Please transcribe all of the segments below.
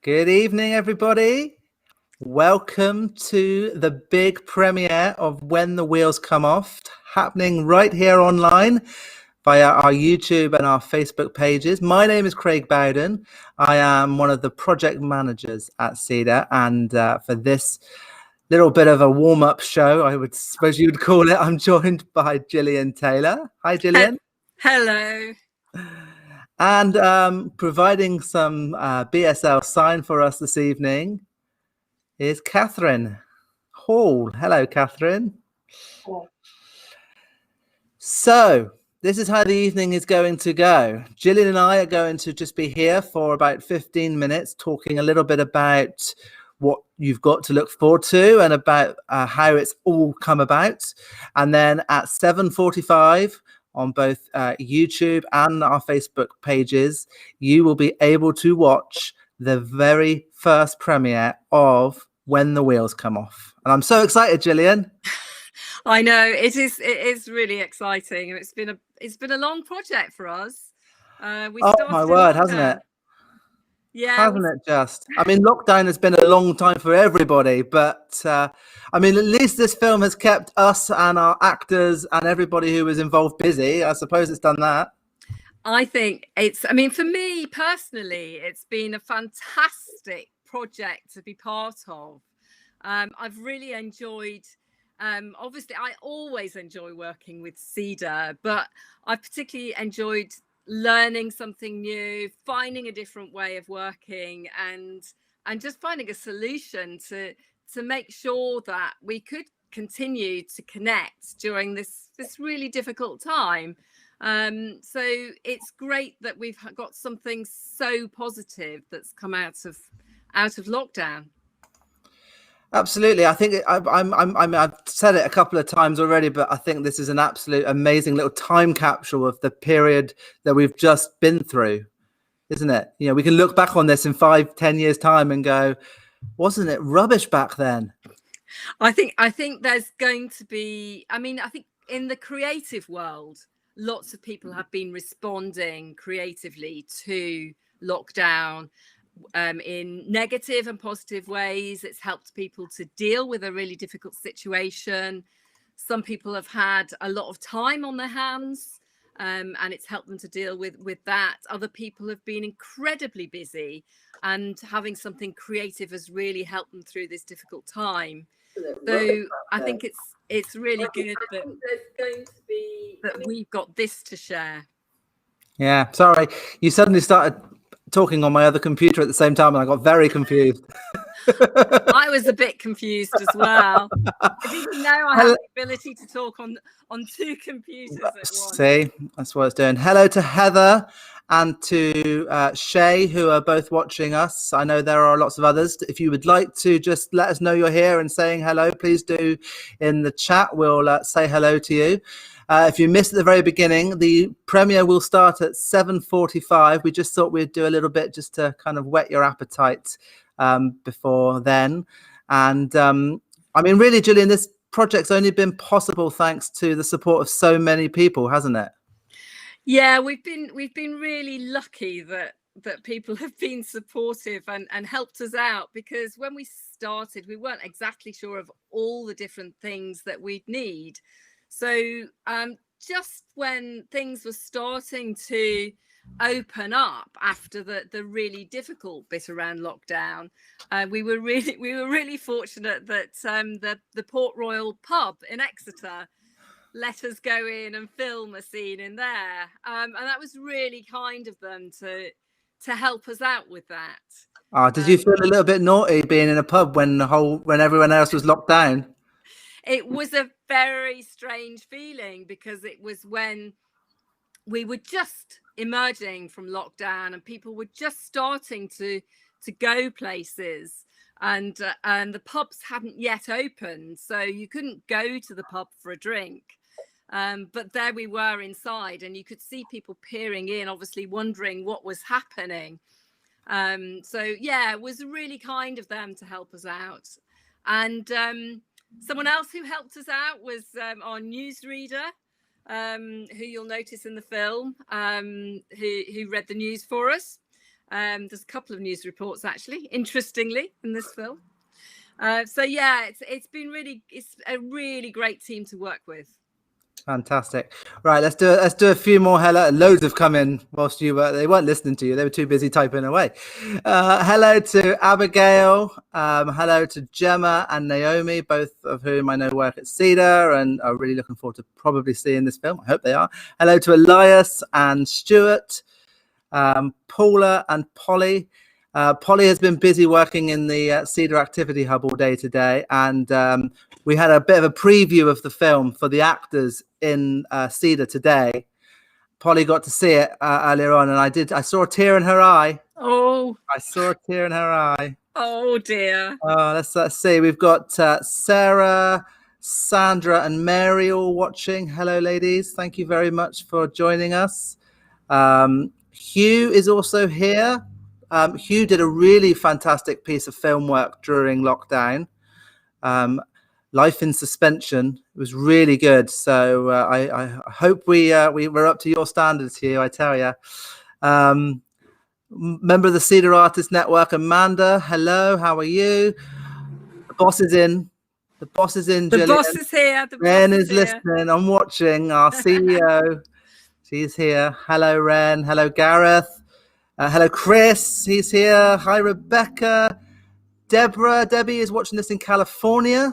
Good evening, everybody. Welcome to the big premiere of When the Wheels Come Off, happening right here online via our YouTube and our Facebook pages. My name is Craig Bowden. I am one of the project managers at Cedar, and for this little bit of a warm-up show, I would suppose you would call it, I'm joined by Gillian Taylor. Hi, Gillian. Hello. And providing some BSL sign for us this evening is Catherine Hall. Hello, Catherine. Hello. So this is how the evening is going to go. Gillian and I are going to just be here for about 15 minutes, talking a little bit about what you've got to look forward to and about how it's all come about. And then at 7:45 on both YouTube and our Facebook pages, you will be able to watch the very first premiere of When the Wheels Come Off. And I'm so excited, Gillian. I know it is really exciting. It's been a long project for us. Oh my word, hasn't it? Yeah, hasn't it just? I mean, lockdown has been a long time for everybody, but I mean, at least this film has kept us and our actors and everybody who was involved busy. I suppose it's done that. I think I mean, for me personally, it's been a fantastic project to be part of. I've really enjoyed. Obviously, I always enjoy working with Cedar, but I've particularly enjoyed learning something new, finding a different way of working, and just finding a solution to make sure that we could continue to connect during this really difficult time. So it's great that we've got something so positive that's come out of lockdown. Absolutely. I think I've said it a couple of times already, but I think this is an absolute amazing little time capsule of the period that we've just been through, isn't it? You know, we can look back on this in 5-10 years time and go, wasn't it rubbish back then? I think there's going to be, I mean, I think in the creative world, lots of people have been responding creatively to lockdown. In negative and positive ways. It's helped people to deal with a really difficult situation. Some people have had a lot of time on their hands, and it's helped them to deal with that. Other people have been incredibly busy, and having something creative has really helped them through this difficult time. So I think it's really good that there's going to be that we've got this to share. Yeah, sorry, you suddenly started talking on my other computer at the same time and I got very confused. I was a bit confused as well. I didn't know I had the ability to talk on two computers at once. See, that's what it's doing. Hello to Heather and to Shay, who are both watching us. I know there are lots of others. If you would like to just let us know you're here and saying hello, please do in the chat. We'll say hello to you. If you missed at the very beginning, the premiere will start at 7:45. We just thought we'd do a little bit just to kind of whet your appetite before then. And I mean, really, Gillian, this project's only been possible thanks to the support of so many people, hasn't it? Yeah, we've been really lucky that people have been supportive and helped us out, because when we started, we weren't exactly sure of all the different things that we'd need. So just when things were starting to open up after the really difficult bit around lockdown, we were really fortunate that the Port Royal pub in Exeter let us go in and film a scene in there, and that was really kind of them to help us out with that. Did you feel a little bit naughty being in a pub when everyone else was locked down? It was a very strange feeling, because it was when we were just emerging from lockdown and people were just starting to go places, and the pubs hadn't yet opened, so you couldn't go to the pub for a drink. But there we were inside, and you could see people peering in, obviously wondering what was happening. So yeah, it was really kind of them to help us out. And someone else who helped us out was our newsreader, who you'll notice in the film, who read the news for us. There's a couple of news reports, actually, interestingly, in this film. So yeah, it's a really great team to work with. Fantastic. Right, let's do a few more hello. Loads have come in whilst they weren't listening to you. They were too busy typing away. Hello to Abigail. Hello to Gemma and Naomi, both of whom I know work at Cedar and are really looking forward to probably seeing this film. I hope they are. Hello to Elias and Stuart, Paula and Polly. Polly has been busy working in the Cedar Activity Hub all day today, and we had a bit of a preview of the film for the actors in Cedar today. Polly got to see it earlier on, and I saw a tear in her eye. Oh, I saw a tear in her eye. Oh dear. Let's see. We've got Sarah, Sandra, and Mary all watching. Hello, ladies. Thank you very much for joining us. Hugh is also here. Hugh did a really fantastic piece of film work during lockdown. Life in Suspension. It was really good. So I hope we're up to your standards, Hugh. I tell you. Member of the Cedar Artist Network, Amanda. Hello, how are you? The boss is in. The boss is in. The boss is here. The Ren boss is listening. I'm watching. Our CEO. She's here. Hello, Ren. Hello, Gareth. Hello, Chris. He's here. Hi, Rebecca. Debbie is watching this in California.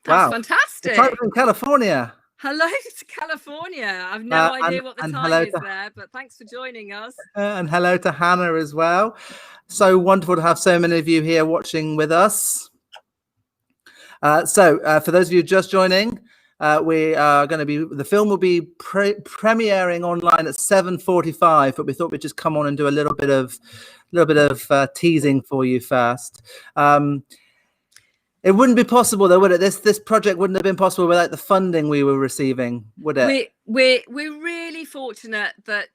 That's fantastic. In California. Hello to California. I've no idea what the time is there, but thanks for joining us. And hello to Hannah as well. So wonderful to have so many of you here watching with us. So for those of you just joining, we are going to be, the film will be premiering online at 7:45, but we thought we'd just come on and do a little bit of teasing for you first. It wouldn't be possible though, would it? This project wouldn't have been possible without the funding we were receiving, would it? We're really fortunate that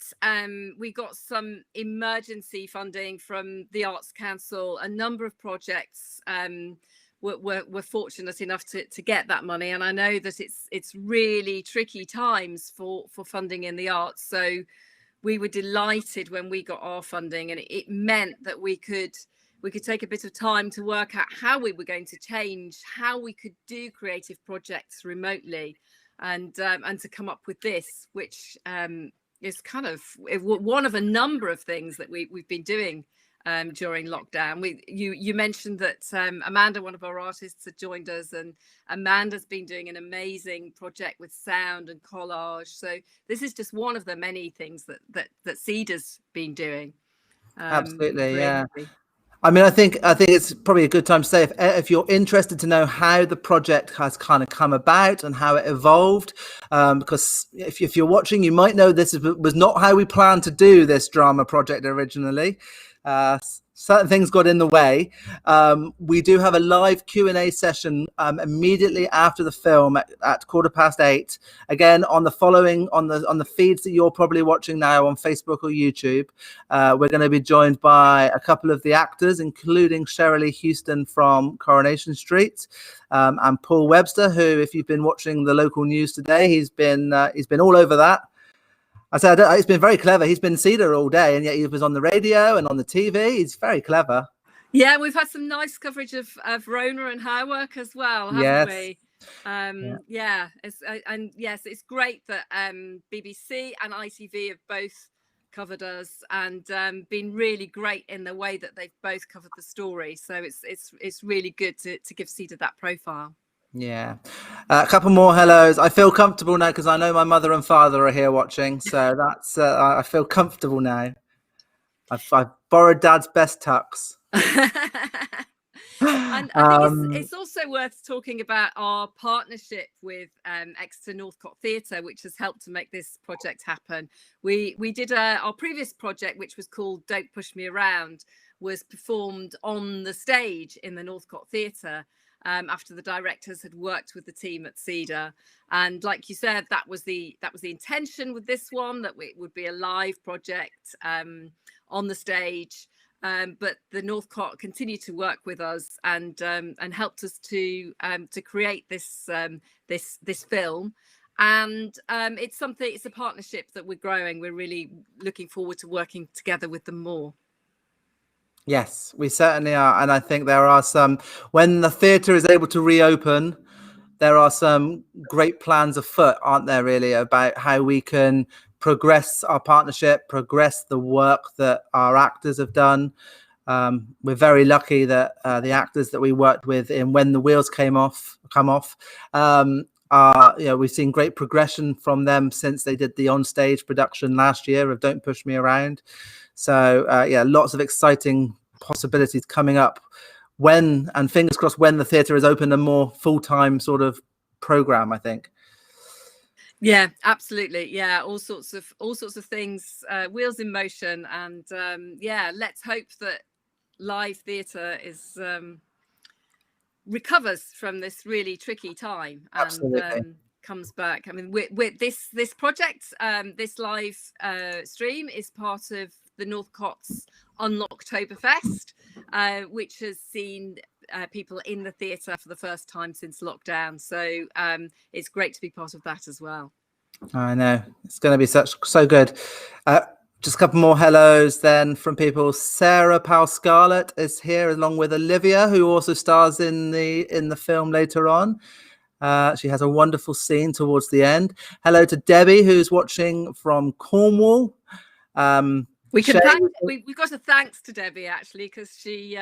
we got some emergency funding from the Arts Council. A number of projects were fortunate enough to get that money, and I know that it's really tricky times for funding in the arts. So we were delighted when we got our funding, and it meant that we could take a bit of time to work out how we were going to change, how we could do creative projects remotely, and to come up with this, which is kind of one of a number of things that we've been doing during lockdown. You mentioned that Amanda, one of our artists, had joined us, and Amanda's been doing an amazing project with sound and collage. So this is just one of the many things that Cedar's been doing. Absolutely, yeah. I mean, I think it's probably a good time to say if you're interested to know how the project has kind of come about and how it evolved, because if you're watching, you might know this was not how we planned to do this drama project originally. Certain things got in the way. We do have a live Q&A session immediately after the film at 8:15. Again, on the feeds that you're probably watching now on Facebook or YouTube. We're going to be joined by a couple of the actors, including Shirley Houston from Coronation Street, and Paul Webster, who, if you've been watching the local news today, he's been all over that. I said it's been very clever. He's been Cedar all day, and yet he was on the radio and on the TV. He's very clever. Yeah, we've had some nice coverage of Rona and her work as well, haven't we? It's great that BBC and ITV have both covered us and been really great in the way that they've both covered the story. So it's really good to give Cedar that profile. Yeah, a couple more hellos. I feel comfortable now because I know my mother and father are here watching, so that's I feel comfortable now. I've borrowed Dad's best tux. And I think it's also worth talking about our partnership with Exeter Northcote Theatre, which has helped to make this project happen. We did our previous project, which was called Don't Push Me Around, was performed on the stage in the Northcote Theatre. After the directors had worked with the team at Cedar, and like you said, that was the intention with this one, that it would be a live project on the stage. But the Northcote continued to work with us and helped us to create this film. And it's a partnership that we're growing. We're really looking forward to working together with them more. Yes, we certainly are. And I think there are when the theatre is able to reopen, there are some great plans afoot, aren't there, really, about how we can progress our partnership, progress the work that our actors have done. We're very lucky that the actors that we worked with in When the Wheels Come Off, we've seen great progression from them since they did the onstage production last year of Don't Push Me Around. So lots of exciting possibilities coming up and fingers crossed when the theatre is open, a more full-time sort of program, I think. Yeah, absolutely. Yeah, all sorts of things, wheels in motion, and let's hope that live theatre is recovers from this really tricky time and comes back. I mean, we're this project, this live stream is part of the Northcott's Unlocktoberfest, which has seen people in the theatre for the first time since lockdown. So it's great to be part of that as well. I know, it's going to be so good. Just a couple more hellos then from people. Sarah Powell Scarlett is here along with Olivia, who also stars in the film later on. She has a wonderful scene towards the end. Hello to Debbie, who's watching from Cornwall. We've got a thanks to Debbie actually, because she's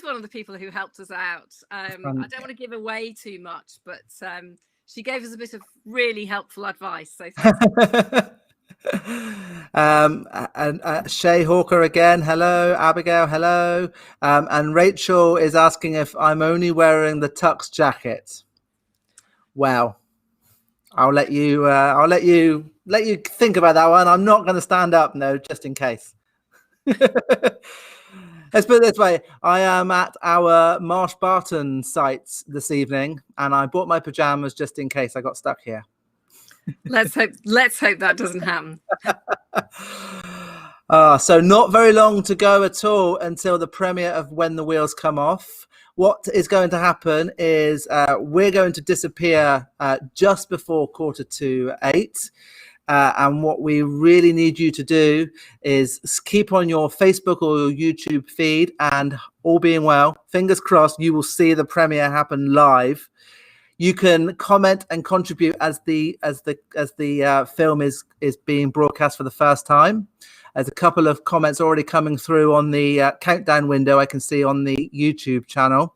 one of the people who helped us out. I don't want to give away too much, but she gave us a bit of really helpful advice. So thanks. And Shay Hawker again, hello. Abigail, hello. And Rachel is asking if I'm only wearing the tux jacket. Well, I'll let you think about that one. I'm not going to stand up, no, just in case. Let's put it this way. I am at our Marsh Barton site this evening, and I bought my pajamas just in case I got stuck here. Let's hope that doesn't happen. So not very long to go at all until the premiere of When the Wheels Come Off. What is going to happen is we're going to disappear just before 7:45. And what we really need you to do is keep on your Facebook or your YouTube feed, and all being well, fingers crossed, you will see the premiere happen live. You can comment and contribute as the film is being broadcast for the first time. There's a couple of comments already coming through on the countdown window I can see on the YouTube channel.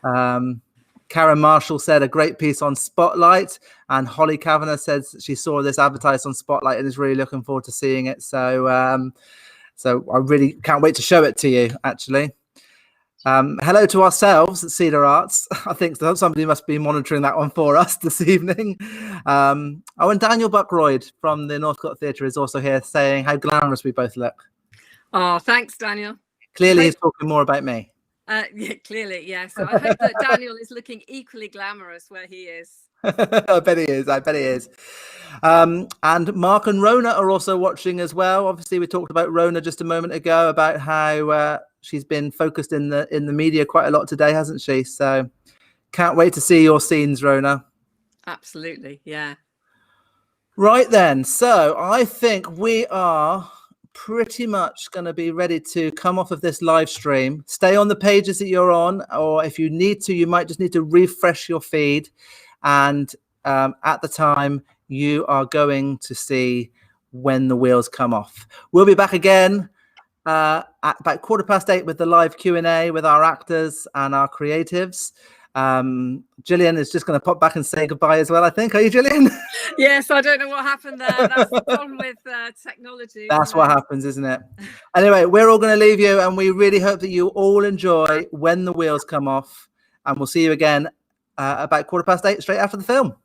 Karen Marshall said a great piece on Spotlight, and Holly Kavanagh says she saw this advertised on Spotlight and is really looking forward to seeing it. So I really can't wait to show it to you, actually. Hello to ourselves at Cedar Arts. I think somebody must be monitoring that one for us this evening. And Daniel Buckroyd from the Northcott Theatre is also here saying how glamorous we both look. Oh, thanks, Daniel. Clearly he's talking more about me. Yeah, clearly, yeah. So I hope that Daniel is looking equally glamorous where he is. I bet he is. And Mark and Rona are also watching as well. Obviously, we talked about Rona just a moment ago about how she's been focused in the media quite a lot today, hasn't she? So can't wait to see your scenes, Rona. Absolutely, yeah. Right then. So I think we are pretty much going to be ready to come off of this live stream. Stay on the pages that you're on, or if you need to, you might just need to refresh your feed. And at the time, you are going to see When the Wheels Come Off. We'll be back again at about 8:15 with the live Q&A with our actors and our creatives. Gillian is just going to pop back and say goodbye as well, I think. Are you, Gillian? Yes, I don't know what happened there. That's the problem with technology. That's what happens, isn't it? Anyway, we're all going to leave you, and we really hope that you all enjoy When the Wheels Come Off. And we'll see you again about 8:15 straight after the film.